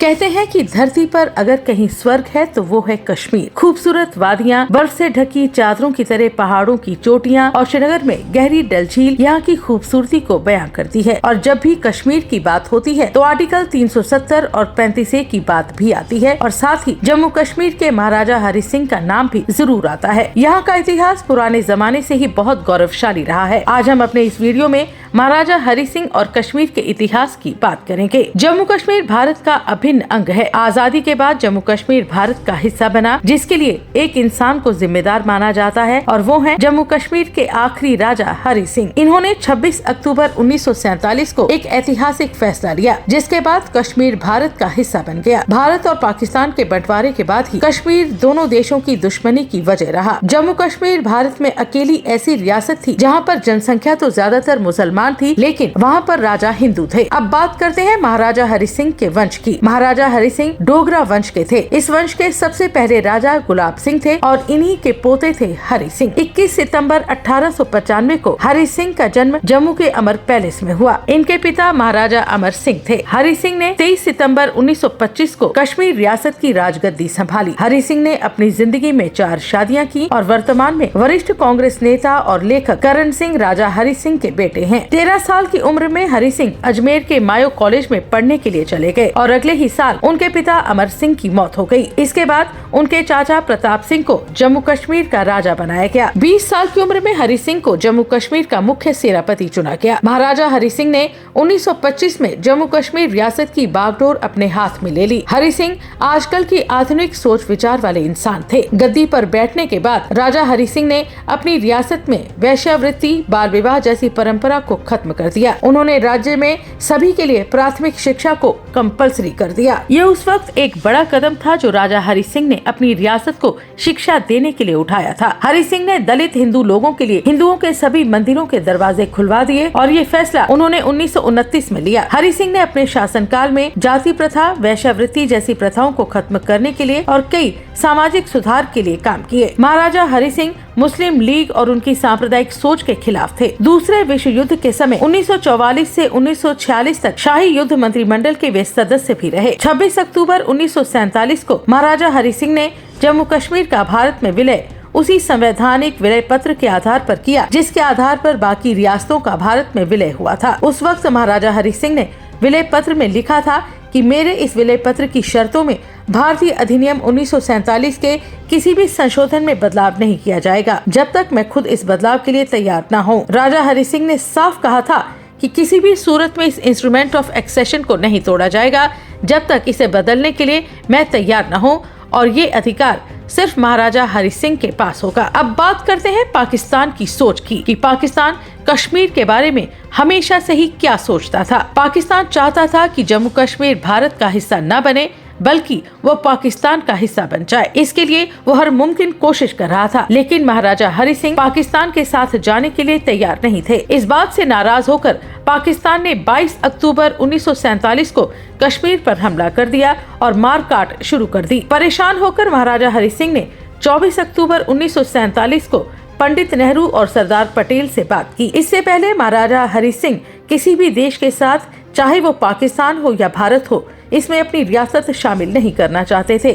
कहते हैं कि धरती पर अगर कहीं स्वर्ग है तो वो है कश्मीर। खूबसूरत वादियाँ, बर्फ से ढकी चादरों की तरह पहाड़ों की चोटियाँ और श्रीनगर में गहरी डल झील यहाँ की खूबसूरती को बयां करती है। और जब भी कश्मीर की बात होती है तो आर्टिकल 370 और 35A की बात भी आती है और साथ ही जम्मू कश्मीर के महाराजा हरि सिंह का नाम भी जरूर आता है। यहाँ का इतिहास पुराने जमाने से ही बहुत गौरवशाली रहा है। आज हम अपने इस वीडियो में महाराजा हरि सिंह और कश्मीर के इतिहास की बात करेंगे। जम्मू कश्मीर भारत का अभिन्न अंग है। आजादी के बाद जम्मू कश्मीर भारत का हिस्सा बना, जिसके लिए एक इंसान को जिम्मेदार माना जाता है और वो है जम्मू कश्मीर के आखिरी राजा हरि सिंह। इन्होंने 26 अक्टूबर 1947 को एक ऐतिहासिक फैसला लिया, जिसके बाद कश्मीर भारत का हिस्सा बन गया। भारत और पाकिस्तान के बंटवारे के बाद ही कश्मीर दोनों देशों की दुश्मनी की वजह रहा। जम्मू कश्मीर भारत में अकेली ऐसी रियासत थी जहाँ पर जनसंख्या तो ज्यादातर मुसलमान थी, लेकिन वहाँ पर राजा हिंदू थे। अब बात करते हैं महाराजा हरि सिंह के वंश की। महाराजा हरि सिंह डोगरा वंश के थे। इस वंश के सबसे पहले राजा गुलाब सिंह थे और इन्हीं के पोते थे हरि सिंह। 21 सितंबर 1895 को हरि सिंह का जन्म जम्मू के अमर पैलेस में हुआ। इनके पिता महाराजा अमर सिंह थे। हरि सिंह ने 23 सितंबर 1925 को कश्मीर रियासत की राजगद्दी संभाली। हरि सिंह ने अपनी जिंदगी में 4 शादियाँ की और वर्तमान में वरिष्ठ कांग्रेस नेता और लेखक करण सिंह राजा हरि सिंह के बेटे हैं। 13 साल की उम्र में हरि सिंह अजमेर के मायो कॉलेज में पढ़ने के लिए चले गए और अगले ही साल उनके पिता अमर सिंह की मौत हो गई। इसके बाद उनके चाचा प्रताप सिंह को जम्मू कश्मीर का राजा बनाया गया। 20 साल की उम्र में हरि सिंह को जम्मू कश्मीर का मुख्य सेनापति चुना गया। महाराजा हरि सिंह ने 1925 में जम्मू कश्मीर रियासत की बागडोर अपने हाथ में ले ली। हरि सिंह आजकल की आधुनिक सोच विचार वाले इंसान थे। गद्दी पर बैठने के बाद राजा हरि सिंह ने अपनी रियासत में वेश्यावृत्ति, बाल विवाह जैसी परंपरा को खत्म कर दिया। उन्होंने राज्य में सभी के लिए प्राथमिक शिक्षा को कंपलसरी कर दिया। ये उस वक्त एक बड़ा कदम था जो राजा हरि सिंह ने अपनी रियासत को शिक्षा देने के लिए उठाया था। हरि सिंह ने दलित हिंदू लोगों के लिए हिंदुओं के सभी मंदिरों के दरवाजे खुलवा दिए और ये फैसला उन्होंने 1929 में लिया। हरि सिंह ने अपने शासनकाल में जाति प्रथा, वेश्यावृत्ति जैसी प्रथाओं को खत्म करने के लिए और कई सामाजिक सुधार के लिए काम किए। महाराजा हरि सिंह मुस्लिम लीग और उनकी सांप्रदायिक सोच के खिलाफ थे। दूसरे विश्व युद्ध के समय 1944 से 1946 तक शाही युद्ध मंत्रिमंडल के वे सदस्य भी रहे। 26 अक्टूबर 1947 को महाराजा हरि सिंह ने जम्मू कश्मीर का भारत में विलय उसी संवैधानिक विलय पत्र के आधार पर किया, जिसके आधार पर बाकी रियासतों का भारत में विलय हुआ था। उस वक्त महाराजा हरि सिंह ने विलय पत्र में लिखा था कि मेरे इस विलय पत्र की शर्तों में भारतीय अधिनियम 1947 के किसी भी संशोधन में बदलाव नहीं किया जाएगा जब तक मैं खुद इस बदलाव के लिए तैयार न हूँ। राजा हरि सिंह ने साफ कहा था कि किसी भी सूरत में इस इंस्ट्रूमेंट ऑफ एक्सेशन को नहीं तोड़ा जाएगा जब तक इसे बदलने के लिए मैं तैयार न हूँ और ये अधिकार सिर्फ महाराजा हरि सिंह के पास होगा। अब बात करते हैं पाकिस्तान की सोच की कि पाकिस्तान कश्मीर के बारे में हमेशा से ही क्या सोचता था। पाकिस्तान चाहता था कि जम्मू कश्मीर भारत का हिस्सा न बने बल्कि वो पाकिस्तान का हिस्सा बन जाए। इसके लिए वो हर मुमकिन कोशिश कर रहा था, लेकिन महाराजा हरि सिंह पाकिस्तान के साथ जाने के लिए तैयार नहीं थे। इस बात से नाराज होकर पाकिस्तान ने 22 अक्टूबर 1947 को कश्मीर पर हमला कर दिया और मारकाट शुरू कर दी। परेशान होकर महाराजा हरि सिंह ने 24 अक्टूबर 1947 को पंडित नेहरू और सरदार पटेल से बात की। इससे पहले महाराजा हरि सिंह किसी भी देश के साथ, चाहे वो पाकिस्तान हो या भारत हो, इसमें अपनी रियासत शामिल नहीं करना चाहते थे।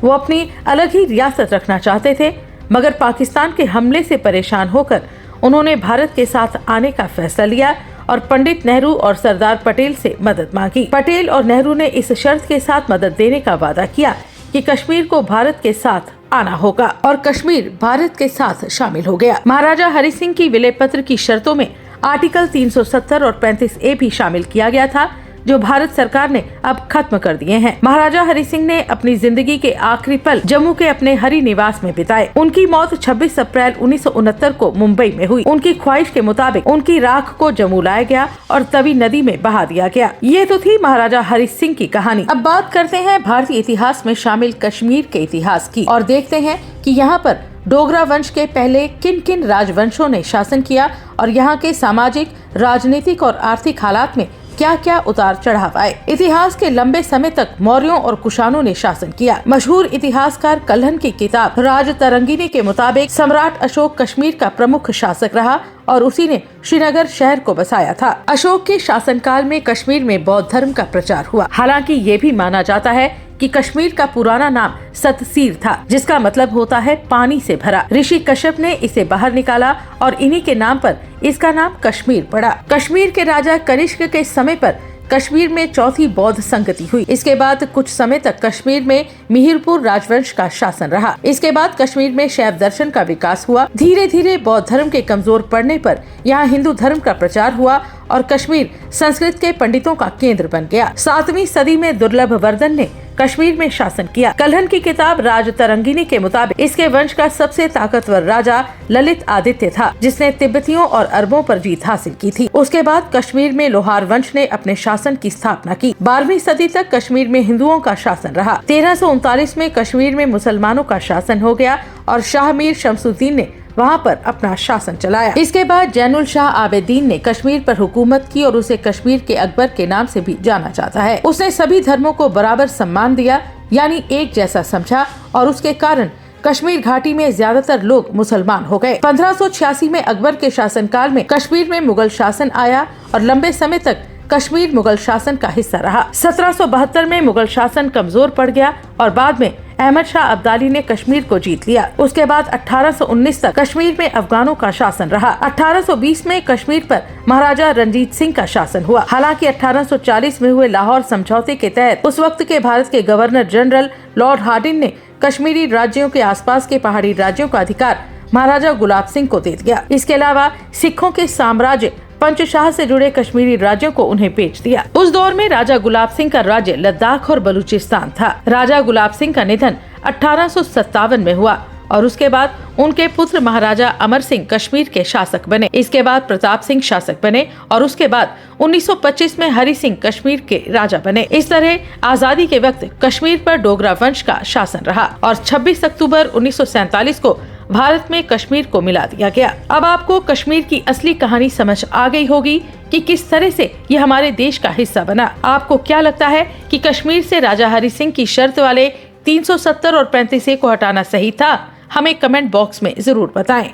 वो अपनी अलग ही रियासत रखना चाहते थे, मगर पाकिस्तान के हमले से परेशान होकर उन्होंने भारत के साथ आने का फैसला लिया और पंडित नेहरू और सरदार पटेल से मदद मांगी। पटेल और नेहरू ने इस शर्त के साथ मदद देने का वादा किया कि कश्मीर को भारत के साथ आना होगा और कश्मीर भारत के साथ शामिल हो गया। महाराजा हरि सिंह की विलय पत्र की शर्तों में आर्टिकल 370 और 35A भी शामिल किया गया था, जो भारत सरकार ने अब खत्म कर दिए हैं। महाराजा हरि सिंह ने अपनी जिंदगी के आखिरी पल जम्मू के अपने हरि निवास में बिताए। उनकी मौत 26 अप्रैल 1969 को मुंबई में हुई। उनकी ख्वाहिश के मुताबिक उनकी राख को जम्मू लाया गया और तवी नदी में बहा दिया गया। ये तो थी महाराजा हरि सिंह की कहानी। अब बात करते हैं भारतीय इतिहास में शामिल कश्मीर के इतिहास की और देखते हैं कि यहाँ पर डोगरा वंश के पहले किन किन राजवंशों ने शासन किया और यहाँ के सामाजिक, राजनीतिक और आर्थिक हालात में क्या क्या उतार चढ़ाव आए। इतिहास के लंबे समय तक मौर्यों और कुषाणों ने शासन किया। मशहूर इतिहासकार कल्हन की किताब राजतरंगिणी के मुताबिक सम्राट अशोक कश्मीर का प्रमुख शासक रहा और उसी ने श्रीनगर शहर को बसाया था। अशोक के शासनकाल में कश्मीर में बौद्ध धर्म का प्रचार हुआ। हालांकि ये भी माना जाता है कि कश्मीर का पुराना नाम सतसीर था, जिसका मतलब होता है पानी से भरा। ऋषि कश्यप ने इसे बाहर निकाला और इन्हीं के नाम पर इसका नाम कश्मीर पड़ा। कश्मीर के राजा कनिष्क के समय पर कश्मीर में चौथी बौद्ध संगति हुई। इसके बाद कुछ समय तक कश्मीर में मिहिरपुर राजवंश का शासन रहा। इसके बाद कश्मीर में शैव दर्शन का विकास हुआ। धीरे धीरे बौद्ध धर्म के कमजोर पड़ने पर यहाँ हिंदू धर्म का प्रचार हुआ और कश्मीर संस्कृत के पंडितों का केंद्र बन गया। 7वीं सदी में दुर्लभ वर्धन ने कश्मीर में शासन किया। कल्हन की किताब राजतरंगिणी के मुताबिक इसके वंश का सबसे ताकतवर राजा ललित आदित्य था, जिसने तिब्बतियों और अरबों पर जीत हासिल की थी। उसके बाद कश्मीर में लोहार वंश ने अपने शासन की स्थापना की। 12वीं सदी तक कश्मीर में हिंदुओं का शासन रहा। 1339 में कश्मीर में मुसलमानों का शासन हो गया और शाह मीर शमसुद्दीन ने वहाँ पर अपना शासन चलाया। इसके बाद जैनुल शाह आबेदीन ने कश्मीर पर हुकूमत की और उसे कश्मीर के अकबर के नाम से भी जाना जाता है। उसने सभी धर्मों को बराबर सम्मान दिया, यानी एक जैसा समझा, और उसके कारण कश्मीर घाटी में ज्यादातर लोग मुसलमान हो गए। 1586 में अकबर के शासनकाल में कश्मीर में मुगल शासन आया और लंबे समय तक कश्मीर मुगल शासन का हिस्सा रहा। 1772 में मुगल शासन कमजोर पड़ गया और बाद में अहमद शाह अब्दाली ने कश्मीर को जीत लिया। उसके बाद 1819 तक कश्मीर में अफगानों का शासन रहा। 1820 में कश्मीर पर महाराजा रणजीत सिंह का शासन हुआ। हालांकि 1840 में हुए लाहौर समझौते के तहत उस वक्त के भारत के गवर्नर जनरल लॉर्ड हार्डिंग ने कश्मीरी राज्यों के आसपास के पहाड़ी राज्यों का अधिकार महाराजा गुलाब सिंह को दे दिया। इसके अलावा सिखों के साम्राज्य पंचशाह से जुड़े कश्मीरी राज्यों को उन्हें बेच दिया। उस दौर में राजा गुलाब सिंह का राज्य लद्दाख और बलूचिस्तान था। राजा गुलाब सिंह का निधन 1857 में हुआ और उसके बाद उनके पुत्र महाराजा अमर सिंह कश्मीर के शासक बने। इसके बाद प्रताप सिंह शासक बने और उसके बाद 1925 में हरि सिंह कश्मीर के राजा बने। इस तरह आजादी के वक्त कश्मीर पर डोगरा वंश का शासन रहा और 26 अक्टूबर 1947 को भारत में कश्मीर को मिला दिया गया। अब आपको कश्मीर की असली कहानी समझ आ गई होगी कि किस तरह से ये हमारे देश का हिस्सा बना। आपको क्या लगता है कि कश्मीर से राजा हरि सिंह की शर्त वाले 370 और 35A को हटाना सही था? हमें कमेंट बॉक्स में जरूर बताएं।